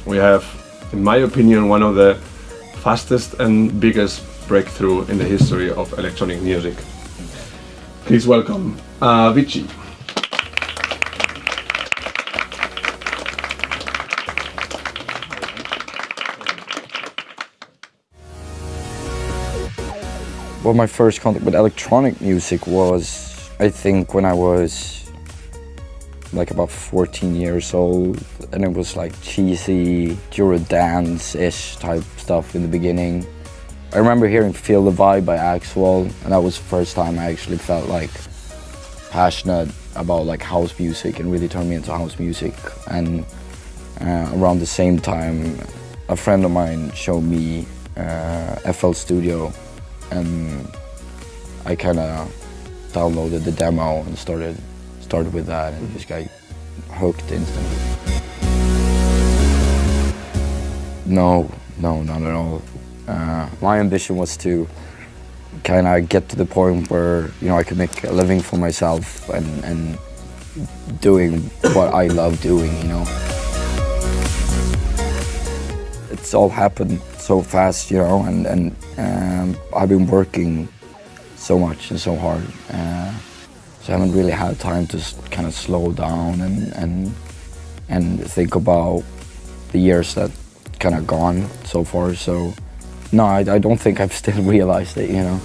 we have, in my opinion, one of the fastest and biggest breakthrough in the history of electronic music. Please welcome Avicii. Well, my first contact with electronic music was, I think, when I was like about 14 years old, and it was like cheesy Eurodance-ish type stuff in the beginning. I remember hearing Feel the Vibe by Axwell, and that was the first time I actually felt like passionate about like house music and really turned me into house music. And around the same time, a friend of mine showed me FL Studio, and I kind of downloaded the demo and started with that, and just got hooked instantly. No, not at all. My ambition was to kind of get to the point where, you know, I could make a living for myself and doing what I love doing, you know. It's all happened so fast, you know, and I've been working so much and so hard, so I haven't really had time to kind of slow down and think about the years that kind of gone so far. So no, I don't think I've still realized it, you know.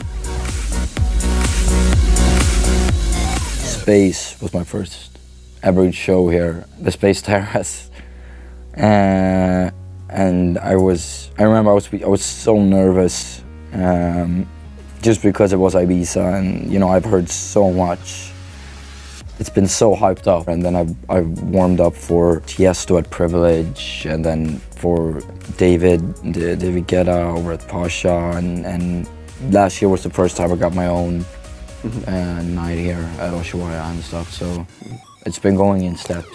Space was my first ever show here, the Space Terrace. And I remember I was so nervous, just because it was Ibiza, and you know, I've heard so much. It's been so hyped up, and then I warmed up for Tiesto at Privilege, and then for David Guetta over at Pasha, and last year was the first time I got my own night here at Ushuaia and stuff. So it's been going in steps.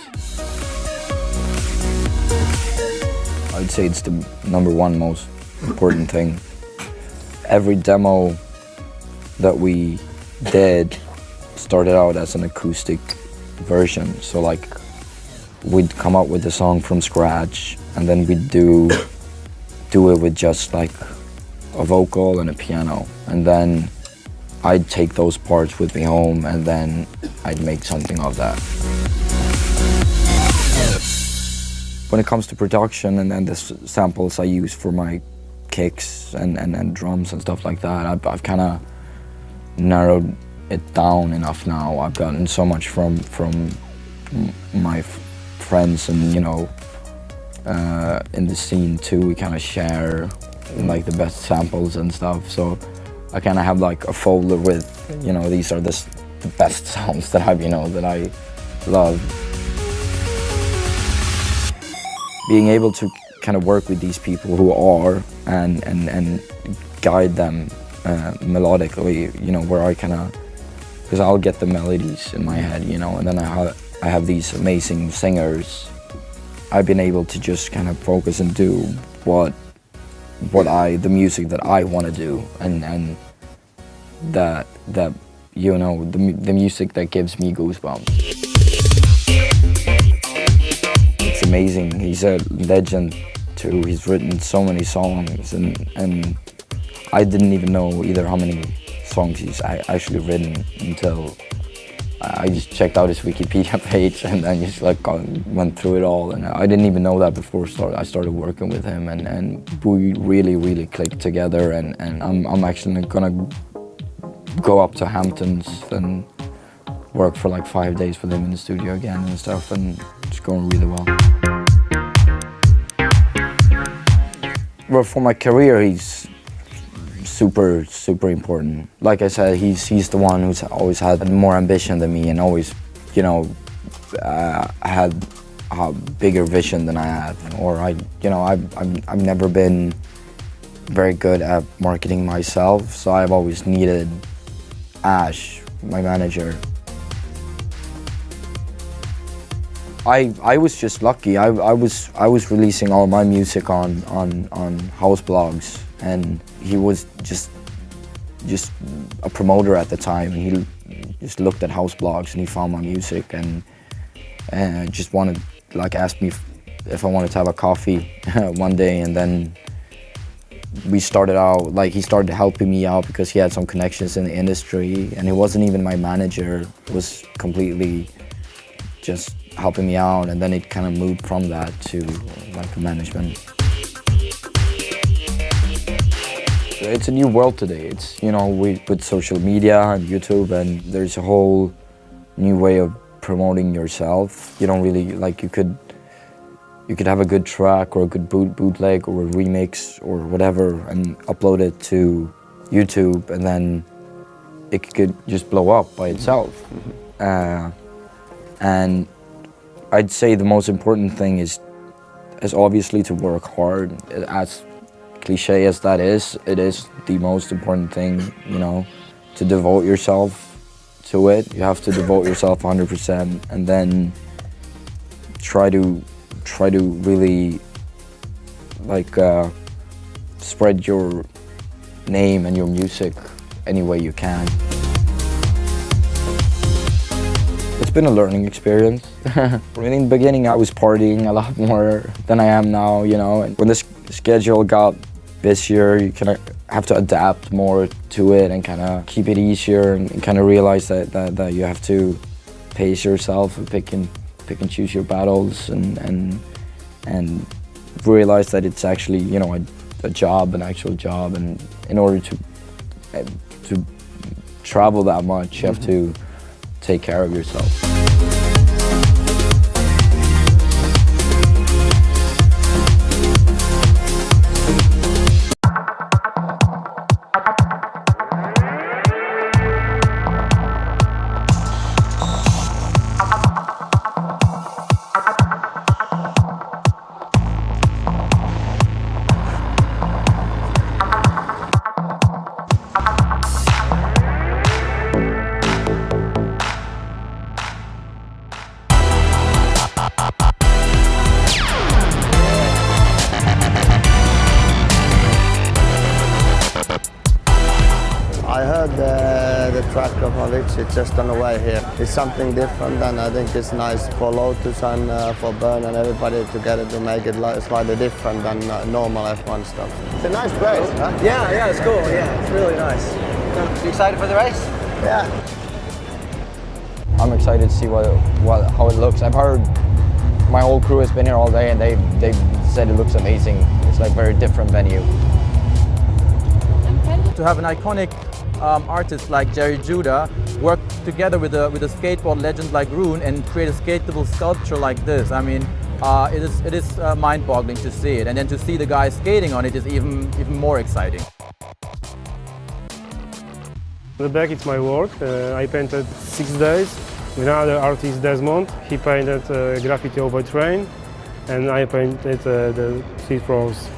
I'd say it's the #1 most important thing. Every demo that we did started out as an acoustic version. So like, we'd come up with the song from scratch, and then we'd do it with just like a vocal and a piano. And then I'd take those parts with me home, and then I'd make something of that. When it comes to production and the samples I use for my kicks and drums and stuff like that, I've kind of narrowed it down enough now. I've gotten so much from my friends, and you know, in the scene too, we kind of share like the best samples and stuff. So I kind of have like a folder with, you know, these are the best sounds that I love. Being able to kind of work with these people who are and guide them melodically, you know, where I kind of, because I'll get the melodies in my head, you know, and then I have these amazing singers. I've been able to just kind of focus and do the music that I want to do, and that you know, the music that gives me goosebumps. It's amazing. He's a legend too. He's written so many songs, and I didn't even know either how many songs he's actually written until I just checked out his Wikipedia page, and then just like went through it all. And I didn't even know that before I started working with him, and we really clicked together. And I'm actually gonna go up to Hamptons and work for like 5 days with him in the studio again and stuff, and it's going really well. Well, for my career, he's super important. Like I said, he's the one who's always had more ambition than me, and always, you know, had a bigger vision than I have. Or I've never been very good at marketing myself, so I've always needed Ash, my manager. I was just lucky. I was releasing all my music on house blogs, and he was just a promoter at the time. He just looked at house blogs and he found my music and just wanted, like, asked me if I wanted to have a coffee one day, and then we started out, like he started helping me out because he had some connections in the industry, and he wasn't even my manager, it was completely just helping me out, and then it kind of moved from that to like management. It's a new world today. It's, you know, with social media and YouTube, and there's a whole new way of promoting yourself. You don't really, like, you could have a good track or a good bootleg or a remix or whatever and upload it to YouTube, and then it could just blow up by itself. And I'd say the most important thing is obviously to work hard. As cliche as that is, it is the most important thing, you know, to devote yourself to it. You have to devote yourself 100%, and then try to really like spread your name and your music any way you can. It's been a learning experience. In the beginning I was partying a lot more than I am now, you know, and when the schedule got busier, you kind of have to adapt more to it and kind of keep it easier, and kind of realize that you have to pace yourself and pick and choose your battles, and realize that it's actually, you know, a job, an actual job, and in order to travel that much, you have to take care of yourself. The track of Avicii just on the way here. It's something different, and I think it's nice for Lotus and for Burn and everybody together to make it slightly different than normal F1 stuff. It's a nice race, huh? Yeah, it's cool. Yeah, it's really nice. You excited for the race? Yeah. I'm excited to see how it looks. I've heard my whole crew has been here all day, and they said it looks amazing. It's like very different venue. To have an iconic artist like Gerry work together with a skateboard legend like Rune and create a skatable sculpture like this. I mean, it is mind-boggling to see it, and then to see the guys skating on it is even more exciting. The back, it's my work. I painted 6 days with another artist, Desmond. He painted graffiti over train, and I painted the street floors.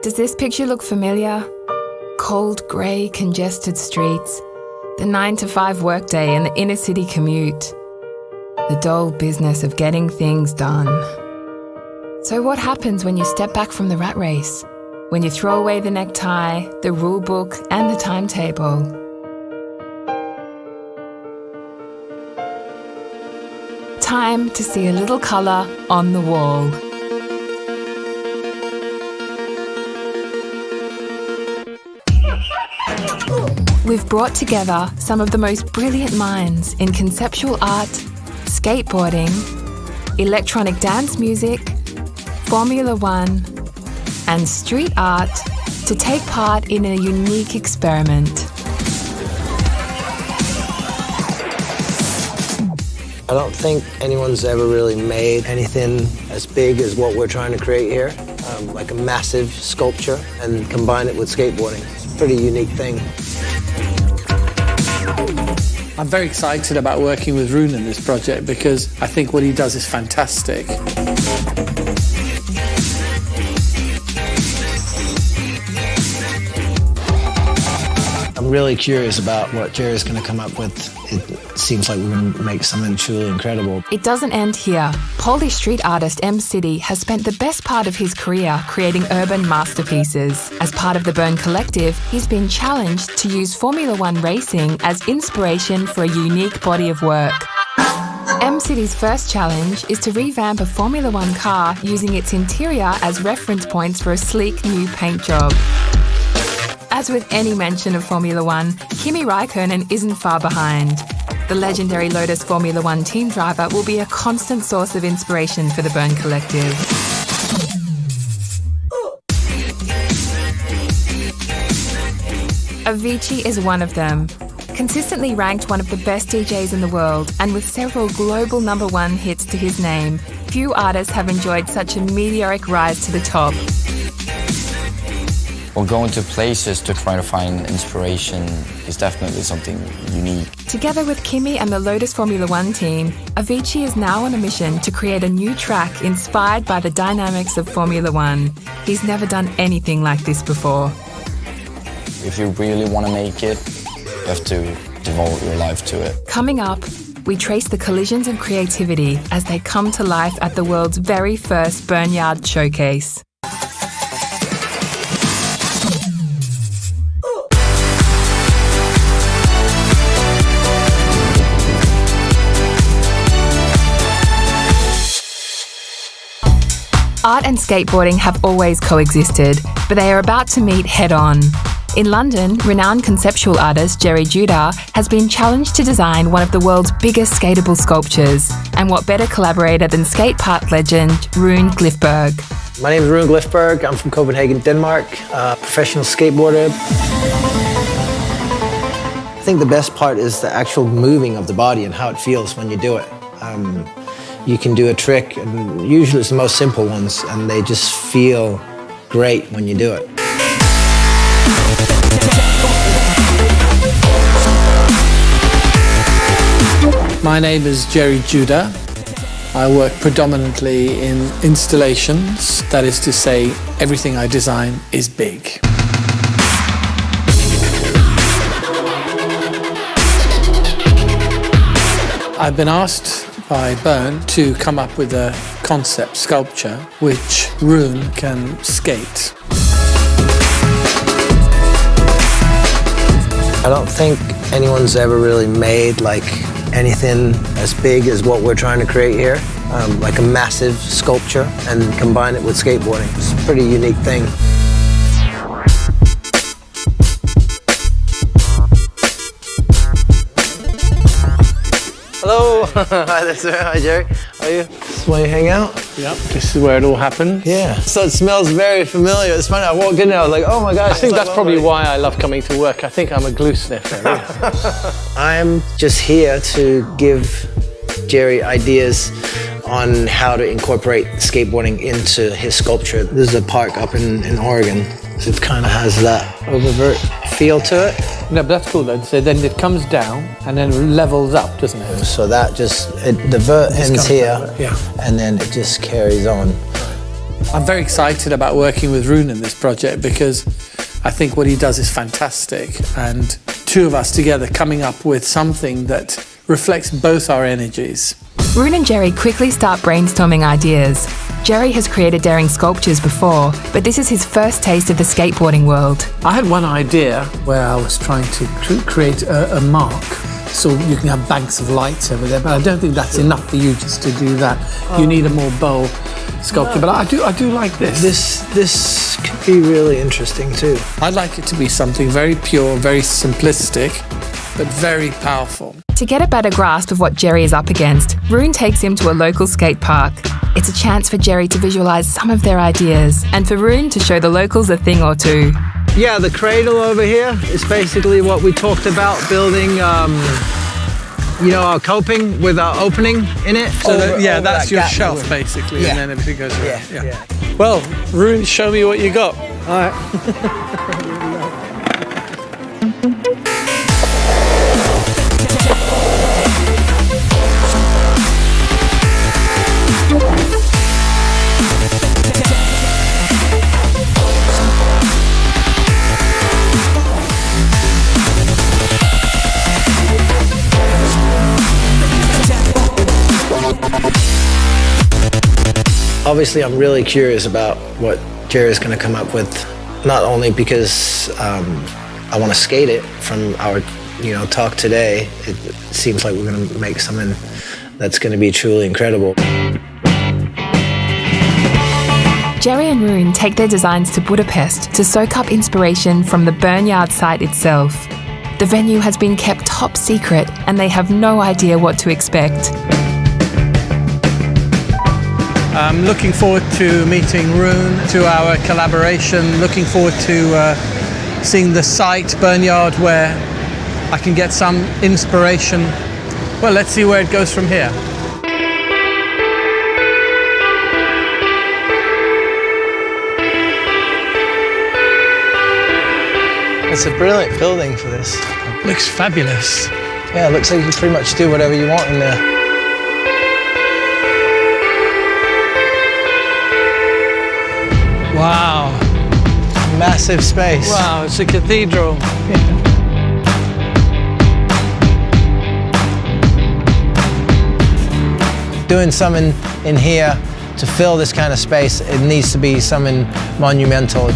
Does this picture look familiar? Cold, grey, congested streets, the 9-to-5 workday and the inner city commute, the dull business of getting things done. So what happens when you step back from the rat race? When you throw away the necktie, the rule book and the timetable? Time to see a little colour on the wall. We've brought together some of the most brilliant minds in conceptual art, skateboarding, electronic dance music, Formula One, and street art to take part in a unique experiment. I don't think anyone's ever really made anything as big as what we're trying to create here, like a massive sculpture, and combine it with skateboarding. It's a pretty unique thing. I'm very excited about working with Rune in this project because I think what he does is fantastic. I'm really curious about what Gerry's going to come up with. It seems like we're going to make something truly incredible. It doesn't end here. Polish street artist M City has spent the best part of his career creating urban masterpieces. As part of the Burn Collective, he's been challenged to use Formula One racing as inspiration for a unique body of work. M City's first challenge is to revamp a Formula One car using its interior as reference points for a sleek new paint job. As with any mention of Formula One, Kimi Räikkönen isn't far behind. The legendary Lotus Formula One team driver will be a constant source of inspiration for the Burn Collective. Avicii is one of them. Consistently ranked one of the best DJs in the world, and with several global #1 hits to his name, few artists have enjoyed such a meteoric rise to the top. Well, going to places to try to find inspiration is definitely something unique. Together with Kimi and the Lotus Formula One team, Avicii is now on a mission to create a new track inspired by the dynamics of Formula One. He's never done anything like this before. If you really want to make it, you have to devote your life to it. Coming up, we trace the collisions of creativity as they come to life at the world's very first Burnyard showcase. Art and skateboarding have always coexisted, but they are about to meet head-on. In London, renowned conceptual artist Gerry has been challenged to design one of the world's biggest skatable sculptures. And what better collaborator than skate park legend Rune Glifberg? My name is Rune Glifberg. I'm from Copenhagen, Denmark, professional skateboarder. I think the best part is the actual moving of the body and how it feels when you do it. You can do a trick, and usually it's the most simple ones, and they just feel great when you do it. My name is Gerry. I work predominantly in installations. That is to say, everything I design is big. I've been asked by Burn to come up with a concept sculpture which Rune can skate. I don't think anyone's ever really made like anything as big as what we're trying to create here, like a massive sculpture, and combine it with skateboarding. It's a pretty unique thing. Hello. Hi there, sir. Hi, Gerry. How are you? This is where you hang out? Yep. This is where it all happened. Yeah. So it smells very familiar. It's funny, I walked in there, I was like, oh my gosh. I think that's probably why I love coming to work. I think I'm a glue sniffer. I'm just here to give Gerry ideas on how to incorporate skateboarding into his sculpture. This is a park up in Oregon. So it kind of has that oververt feel to it. No, but that's cool though. So then it comes down and then levels up, doesn't it? So that just, the vert ends here, yeah, and then it just carries on. I'm very excited about working with Rune in this project because I think what he does is fantastic. And two of us together coming up with something that reflects both our energies. Rune and Gerry quickly start brainstorming ideas. Gerry has created daring sculptures before, but this is his first taste of the skateboarding world. I had one idea where I was trying to create a mark so you can have banks of lights over there, but I don't think that's enough for you just to do that. You need a more bold sculpture, but I do like this. This could be really interesting too. I'd like it to be something very pure, very simplistic, but very powerful. To get a better grasp of what Gerry is up against, Rune takes him to a local skate park. It's a chance for Gerry to visualise some of their ideas and for Rune to show the locals a thing or two. Yeah, the cradle over here is basically what we talked about, building, you know, our coping with our opening in it. So that's your shelf basically, and then everything goes around. Yeah. Well, Rune, show me what you got. All right. Obviously, I'm really curious about what Gerry's going to come up with, not only because I want to skate it from our, talk today. It seems like we're going to make something that's going to be truly incredible. Gerry and Rune take their designs to Budapest to soak up inspiration from the Burneyard site itself. The venue has been kept top secret and they have no idea what to expect. I'm looking forward to meeting Rune, to our collaboration, looking forward to seeing the site, Burneyard, where I can get some inspiration. Well, let's see where it goes from here. It's a brilliant building for this. Looks fabulous. Yeah, it looks like you can pretty much do whatever you want in there. Wow. Massive space. Wow, it's a cathedral. Doing something in here to fill this kind of space, it needs to be something monumental.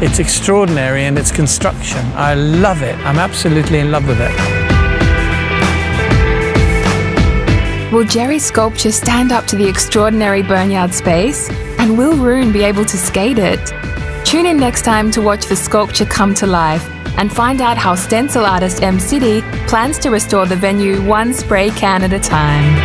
It's extraordinary in its construction. I love it. I'm absolutely in love with it. Will Gerry's sculpture stand up to the extraordinary Burneyard space? And will Rune be able to skate it? Tune in next time to watch the sculpture come to life and find out how stencil artist M-City plans to restore the venue one spray can at a time.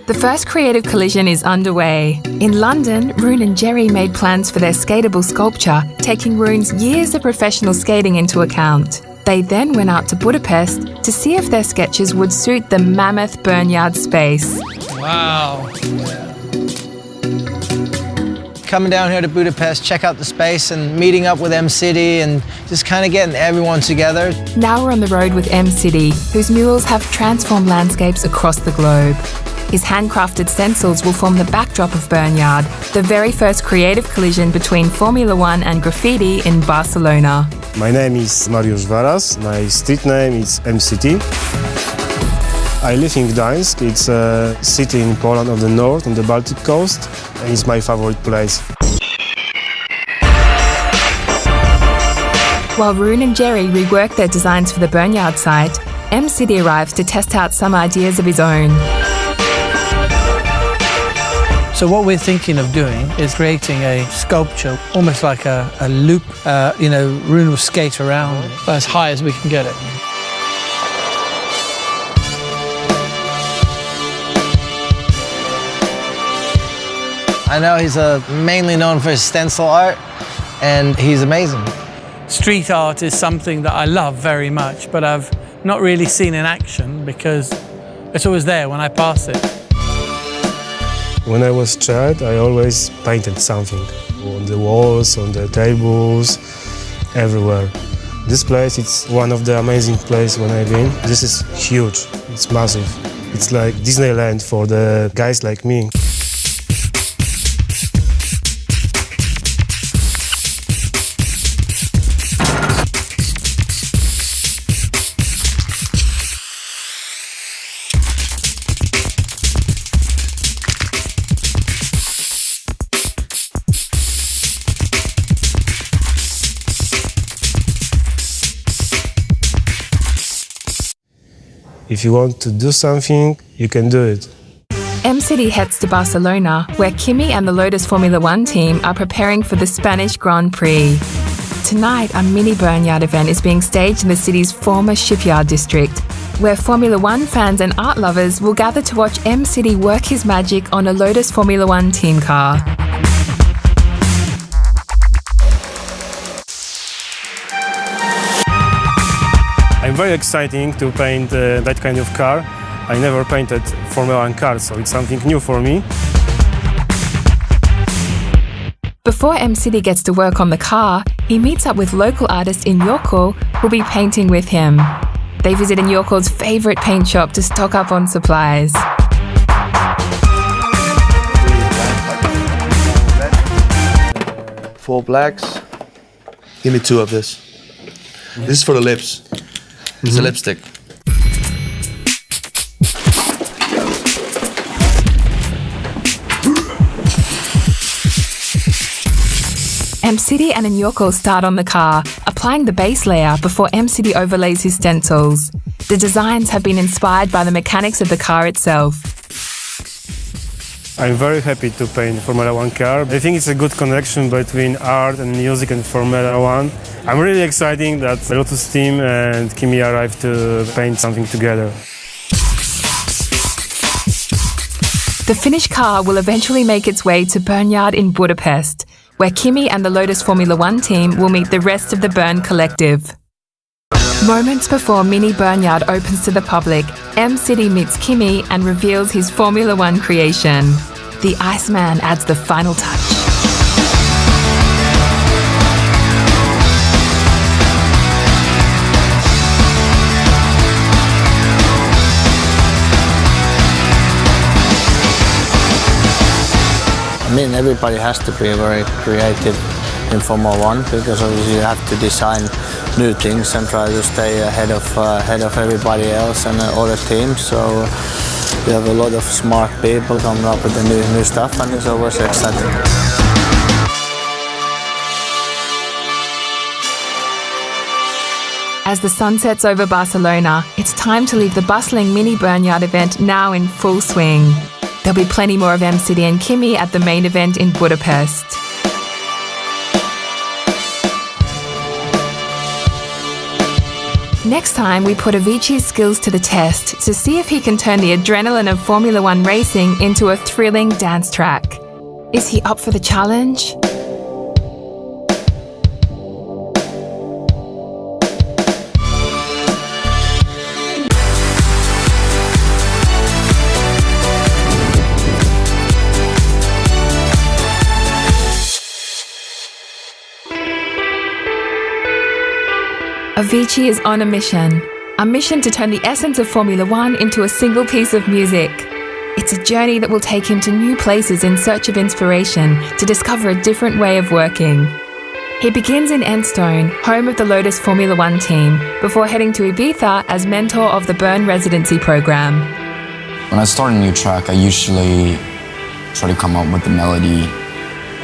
The first creative collision is underway. In London, Rune and Gerry made plans for their skatable sculpture, taking Rune's years of professional skating into account. They then went out to Budapest to see if their sketches would suit the mammoth Burneyard space. Wow. Coming down here to Budapest, check out the space and meeting up with M-City and just kind of getting everyone together. Now we're on the road with M-City, whose murals have transformed landscapes across the globe. His handcrafted stencils will form the backdrop of Burneyard, the very first creative collision between Formula One and graffiti in Barcelona. My name is Mariusz Varas. My street name is M-City. I live in Gdańsk. It's a city in Poland on the north, on the Baltic coast, and it's my favorite place. While Rune and Gerry rework their designs for the Burneyard site, M-City arrives to test out some ideas of his own. So what we're thinking of doing is creating a sculpture, almost like a loop. Rune will skate around as high as we can get it. I know he's mainly known for his stencil art, and he's amazing. Street art is something that I love very much, but I've not really seen in action because it's always there when I pass it. When I was a child, I always painted something on the walls, on the tables, everywhere. This place, it's one of the amazing places when I've been. This is huge, it's massive. It's like Disneyland for the guys like me. If you want to do something, you can do it. M-City heads to Barcelona, where Kimi and the Lotus Formula One team are preparing for the Spanish Grand Prix. Tonight, a mini Burnyard event is being staged in the city's former shipyard district, where Formula One fans and art lovers will gather to watch M-City work his magic on a Lotus Formula One team car. I'm very excited to paint that kind of car. I never painted Formula One car, so it's something new for me. Before M-City gets to work on the car, he meets up with local artists in Yorkshire who'll be painting with him. They visit in Yorkshires' favourite paint shop to stock up on supplies. 4 blacks. Give me 2 of this. This is for the lips. It's a lipstick. M-City and Nyoko start on the car, applying the base layer before M-City overlays his stencils. The designs have been inspired by the mechanics of the car itself. I'm very happy to paint Formula One car. I think it's a good connection between art and music and Formula One. I'm really excited that the Lotus team and Kimi arrived to paint something together. The finished car will eventually make its way to Burnyard in Budapest, where Kimi and the Lotus Formula One team will meet the rest of the Burn collective. Moments before Mini Burnyard opens to the public, M-City meets Kimi and reveals his Formula One creation. The Iceman adds the final touch. I mean, everybody has to be very creative in Formula One because obviously you have to design new things and try to stay ahead of everybody else and other teams. So you have a lot of smart people coming up with the new stuff, and it's always exciting. As the sun sets over Barcelona, it's time to leave the bustling Mini Burnyard event now in full swing. There'll be plenty more of M-City and Kimi at the main event in Budapest. Next time, we put Avicii's skills to the test to see if he can turn the adrenaline of Formula One racing into a thrilling dance track. Is he up for the challenge? Avicii is on a mission to turn the essence of Formula One into a single piece of music. It's a journey that will take him to new places in search of inspiration to discover a different way of working. He begins in Enstone, home of the Lotus Formula One team, before heading to Ibiza as mentor of the Burn residency program. When I start a new track, I usually try to come up with the melody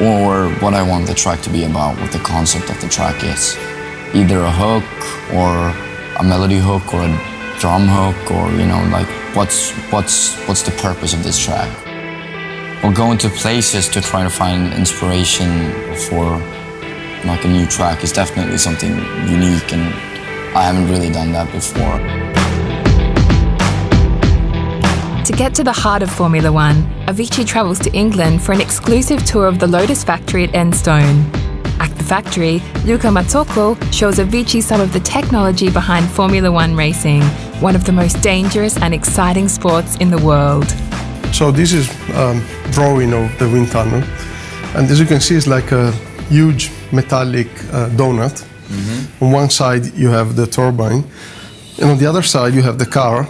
or what I want the track to be about, what the concept of the track is. Either a hook or a melody hook or a drum hook, or like what's the purpose of this track. Or go into places to try to find inspiration for like a new track is definitely something unique, and I haven't really done that before. To get to the heart of Formula One, Avicii travels to England for an exclusive tour of the Lotus factory at Enstone. At the factory, Luca Mazzocco shows Avicii some of the technology behind Formula One racing, one of the most dangerous and exciting sports in the world. So this is drawing of the wind tunnel, and as you can see, it's like a huge metallic donut. Mm-hmm. On one side you have the turbine, and on the other side you have the car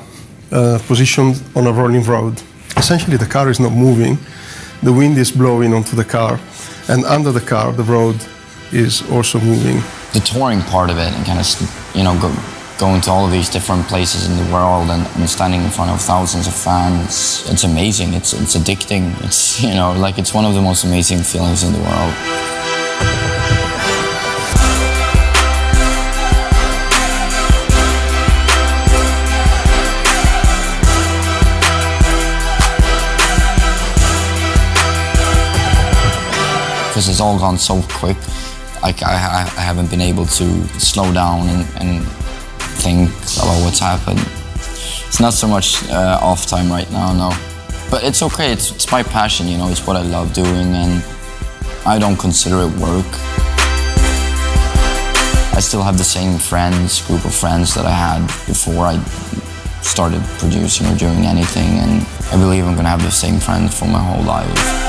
positioned on a rolling road. Essentially the car is not moving, the wind is blowing onto the car, and under the car the road is also moving. The touring part of it, and kind of going to all of these different places in the world and standing in front of thousands of fans, it's amazing, it's addicting, it's it's one of the most amazing feelings in the world. because it's all gone so quick. I haven't been able to slow down and think about what's happened. It's not so much off time right now, no. But it's okay, it's my passion, you know, it's what I love doing, and I don't consider it work. I still have the same group of friends that I had before I started producing or doing anything, and I believe I'm gonna have the same friends for my whole life.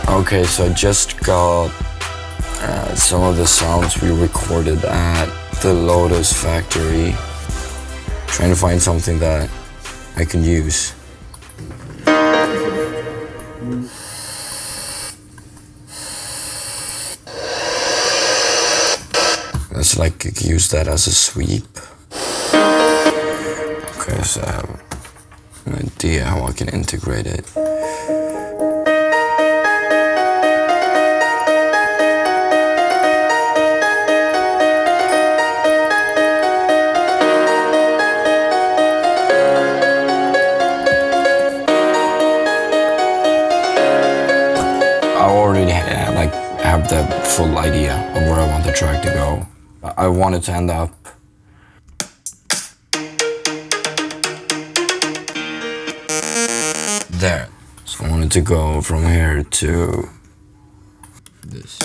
Okay, so I just got some of the sounds we recorded at the Lotus factory. Trying to find something that I can use. Let's like use that as a sweep. Okay, so I have an idea how I can integrate it. Have the full idea of where I want the track to go. I want it to end up there. So I want it to go from here to this.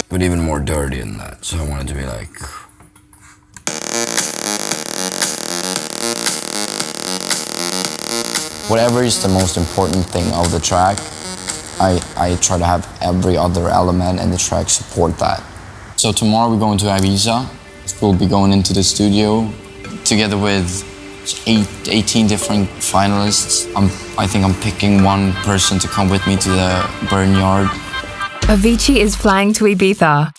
But even more dirty than that. So I want it to be like whatever is the most important thing of the track, I try to have every other element in the track support that. So tomorrow we're going to Avicii. We'll be going into the studio together with 18 different finalists. I think I'm picking one person to come with me to the burn yard. Avicii is flying to Ibiza.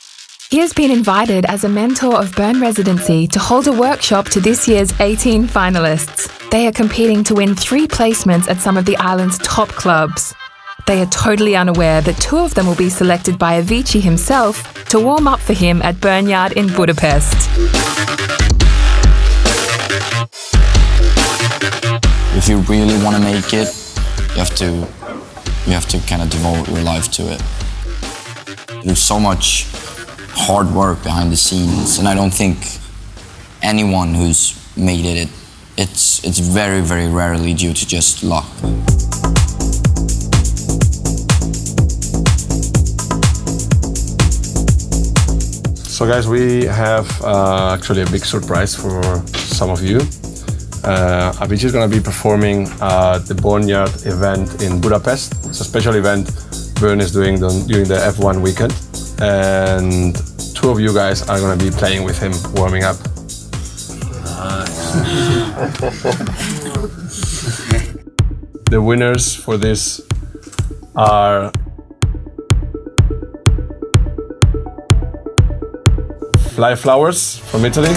He has been invited as a mentor of Burn Residency to hold a workshop to this year's 18 finalists. They are competing to win 3 placements at some of the island's top clubs. They are totally unaware that 2 of them will be selected by Avicii himself to warm up for him at Burnyard in Budapest. If you really want to make it, you have to kind of devote your life to it. There's so much hard work behind the scenes, and I don't think anyone who's made it, it's very, very rarely due to just luck. So guys, we have actually a big surprise for some of you. Avicii is going to be performing at the Boneyard event in Budapest. It's a special event Burn is doing during the F1 weekend. And 2 of you guys are going to be playing with him, warming up. The winners for this are Fly Flowers from Italy,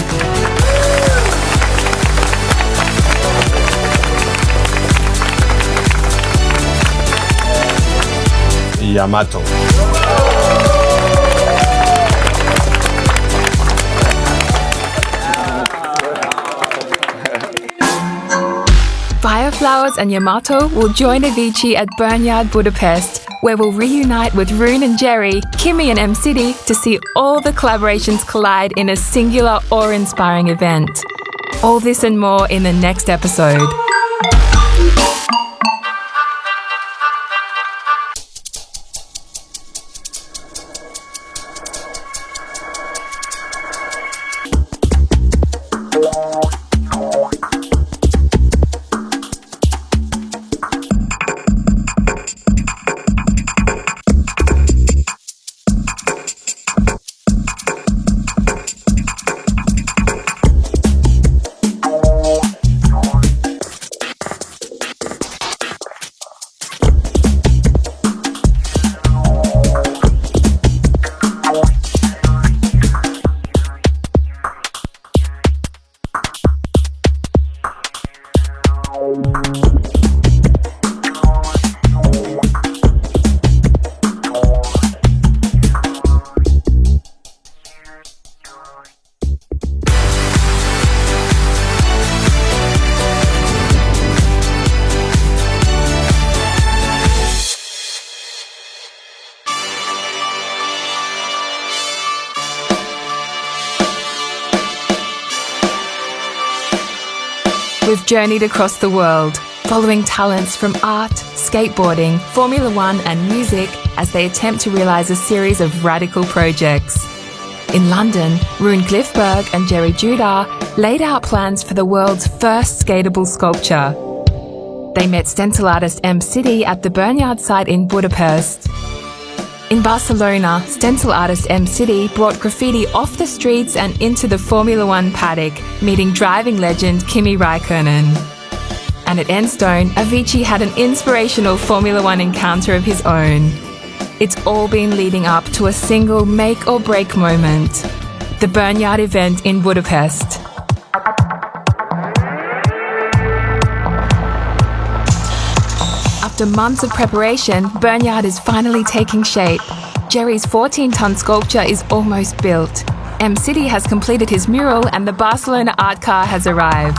Yamato. Fireflowers and Yamato will join Avicii at Burnyard Budapest, where we'll reunite with Rune and Gerry, Kimi and M-City to see all the collaborations collide in a singular awe-inspiring event. All this and more in the next episode. journeyed across the world, following talents from art, skateboarding, Formula One and music as they attempt to realise a series of radical projects. In London, Rune Glifberg and Gerry laid out plans for the world's first skatable sculpture. They met stencil artist City at the Burnhyard site in Budapest. In Barcelona, stencil artist City brought graffiti off the streets and into the Formula One paddock, meeting driving legend Kimi Räikkönen. And at Enstone, Avicii had an inspirational Formula One encounter of his own. It's all been leading up to a single make-or-break moment, the Burnhyard event in Budapest. After months of preparation, Burnhyard is finally taking shape. Gerry's 14-ton sculpture is almost built. City has completed his mural and the Barcelona art car has arrived.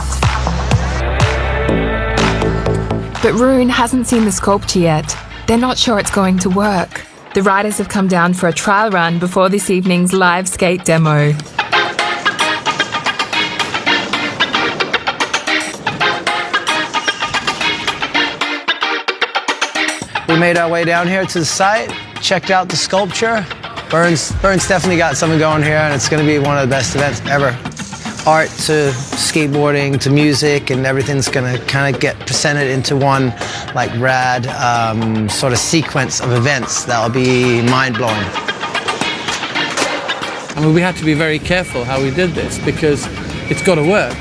But Rune hasn't seen the sculpture yet. They're not sure it's going to work. The riders have come down for a trial run before this evening's live skate demo. We made our way down here to the site, checked out the sculpture. Burns definitely got something going here, and it's going to be one of the best events ever. Art to skateboarding to music, and everything's going to kind of get presented into one like rad sort of sequence of events that will be mind-blowing. I mean, we had to be very careful how we did this because it's got to work.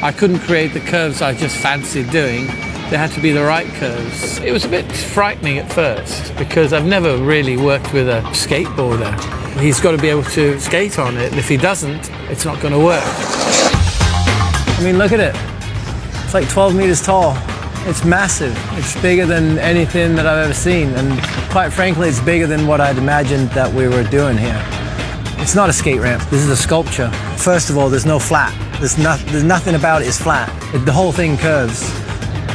I couldn't create the curves I just fancied doing. There had to be the right curves. It was a bit frightening at first because I've never really worked with a skateboarder. He's got to be able to skate on it, and if he doesn't, it's not going to work. I mean, look at it. It's like 12 meters tall. It's massive. It's bigger than anything that I've ever seen, and quite frankly, it's bigger than what I'd imagined that we were doing here. It's not a skate ramp. This is a sculpture. First of all, there's no flat. There's nothing about it is flat. The whole thing curves.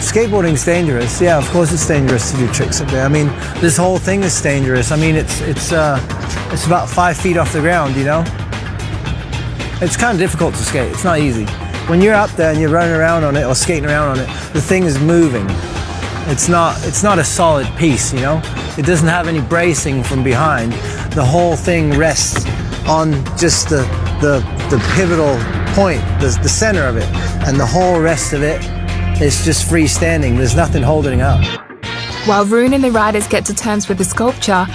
Skateboarding's dangerous. Yeah, of course it's dangerous to do tricks up there. I mean, this whole thing is dangerous. I mean, it's about 5 feet off the ground, you know? It's kind of difficult to skate. It's not easy. When you're up there and you're running around on it or skating around on it, the thing is moving. It's not a solid piece, you know? It doesn't have any bracing from behind. The whole thing rests on just the pivotal point, the center of it, and the whole rest of it is just freestanding. There's nothing holding it up. While Rune and the riders get to terms with the sculpture,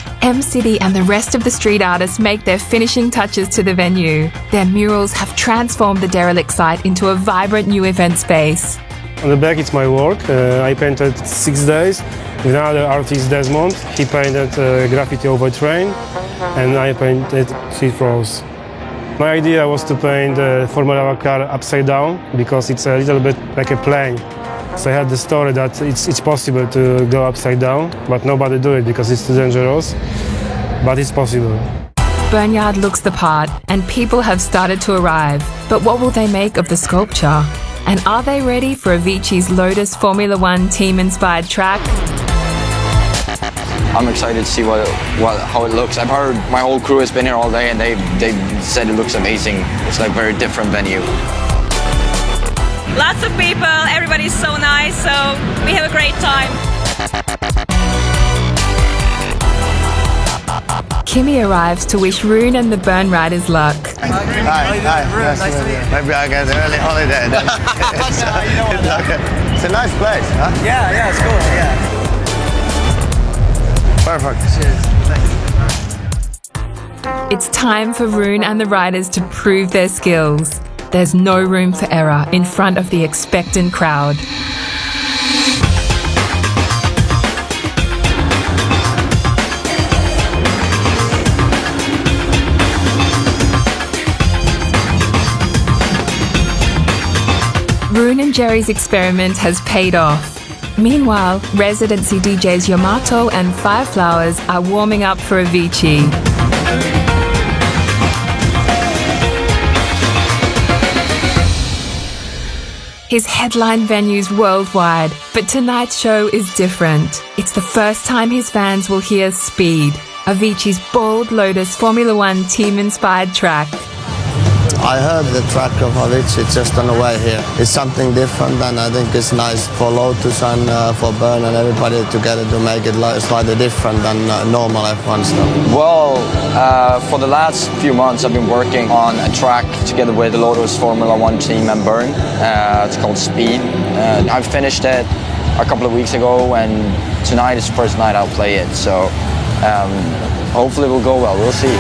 City and the rest of the street artists make their finishing touches to the venue. Their murals have transformed the derelict site into a vibrant new event space. On the back it's my work. I painted 6 days with another artist, Desmond. He painted graffiti over train and I painted street rows. My idea was to paint the Formula One car upside down because it's a little bit like a plane. So I had the story that it's possible to go upside down, but nobody do it because it's too dangerous, but it's possible. Burnhyard looks the part and people have started to arrive. But what will they make of the sculpture? And are they ready for Avicii's Lotus Formula One team-inspired track? I'm excited to see how it looks. I've heard my whole crew has been here all day and they said it looks amazing. It's like a very different venue. Lots of people, everybody's so nice, so we have a great time. Kimi arrives to wish Rune and the Burn Riders luck. Hi. Nice to meet you. Maybe I get an early holiday. It's a nice place, huh? Yeah, it's cool. Yeah. Perfect. It's time for Rune and the riders to prove their skills. There's no room for error in front of the expectant crowd. Rune and Gerry's experiment has paid off. Meanwhile, residency DJs Yamato and Fireflowers are warming up for Avicii. His headline venues worldwide, but tonight's show is different. It's the first time his fans will hear Speed, Avicii's bold Lotus Formula One team-inspired track. I heard the track of Avicii just on the way here. It's something different, and I think it's nice for Lotus and for Bern and everybody together to make it slightly different than normal F1 stuff. Well, for the last few months I've been working on a track together with the Lotus Formula 1 team and Bern. It's called Speed. I finished it a couple of weeks ago, and tonight is the first night I'll play it, so hopefully it will go well. We'll see.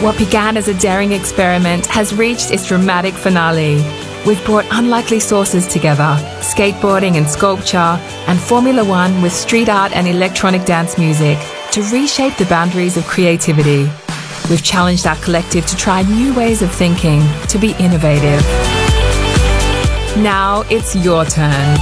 What began as a daring experiment has reached its dramatic finale. We've brought unlikely sources together, skateboarding and sculpture, and Formula One with street art and electronic dance music to reshape the boundaries of creativity. We've challenged our collective to try new ways of thinking, to be innovative. Now it's your turn.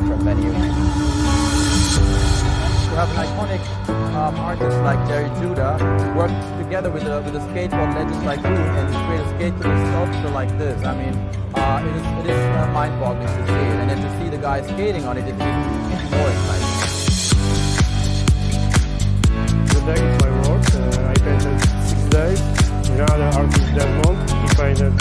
different venue. To have an iconic artist like Gerry work together with a skateboard legend like Rune and create a skatable sculpture like this. I mean, it is mind-boggling to see it, and then to see the guys skating on it, it's even more exciting. Today is my work. I painted 6 days. Another artist Desmond, he painted